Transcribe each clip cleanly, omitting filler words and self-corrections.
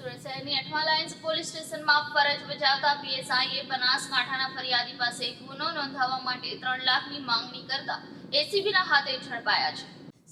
સુરત શહેરની Athwa lines police સ્ટેશનમાં ફરજ બજાવતા પીએસઆઈએ બનાસકાંઠાના ફરિયાદી પાસે ગુનો નોંધાવવા માટે 3 લાખની માંગણી કરતા એસીબીના હાથે ઝડપાયા છે।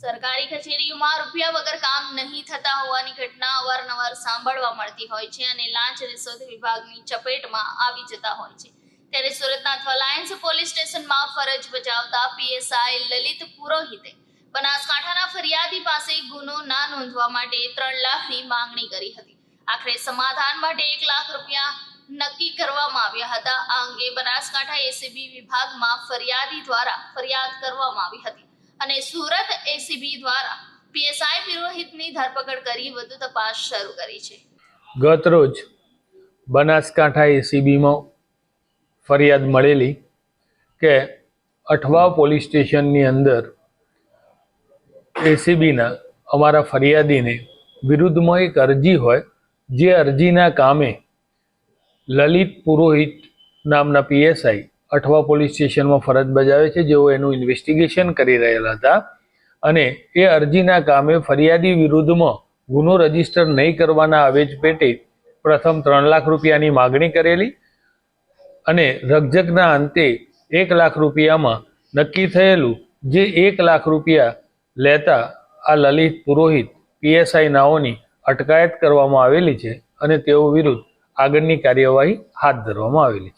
સરકારી કચેરીઓમાં રૂપિયા વગર કામ નહીં થતા હોવાની ઘટના અવારનવાર સાંભળવા મળતી હોય છે અને લાંચ રિશ્વત વિભાગની ચપેટમાં આવી જતા હોય છે। ત્યારે સુરતના અઠવા લાઇન્સ પોલીસ સ્ટેશનમાં ફરજ બજાવતા પીએસઆઈ લલિત પુરોહિતે બનાસકાંઠાના ફરિયાદી પાસે ગુનો ના નોંધવા માટે 3 લાખની માંગણી કરી હતી। આખરે સમાધાન માટે 1 લાખ રૂપિયા નક્કી કરવામાં આવ્યા હતા। આ અંગે બનાસકાંઠા એસીબી વિભાગમાં ફરિયાદી દ્વારા ફરિયાદ કરવામાં આવી હતી અને સુરત એસીબી દ્વારા પીએસઆઈ પુરોહિતની ધરપકડ કરી વધુ તપાસ શરૂ કરી છે। ગત રોજ બનાસકાંઠા એસીબીમાં ફરિયાદ મળેલી કે અઠવા પોલીસ સ્ટેશનની અંદર એસીબીના અમારા ફરિયાદીને વિરુદ્ધમાં એક અરજી હોય, જે અરજીના કામે લલિત પુરોહિત નામના પીએસઆઈ અઠવા પોલીસ સ્ટેશનમાં ફરજ બજાવે છે, જેઓ એનું ઇન્વેસ્ટિગેશન કરી રહેલા હતા અને એ અરજીના કામે ફરિયાદી વિરુદ્ધમાં ગુનો રજીસ્ટર નહીં કરવાના આવેજ પેટે પ્રથમ 3 લાખ રૂપિયાની માગણી કરેલી અને રકઝકના અંતે 1 લાખ રૂપિયામાં નક્કી થયેલું, જે 1 લાખ રૂપિયા લેતા આ લલિત પુરોહિત પીએસઆઈ નાઓની અટકાયત કરવામાં આવેલી છે અને તેઓ વિરુદ્ધ આગળની કાર્યવાહી હાથ ધરવામાં આવેલી છે।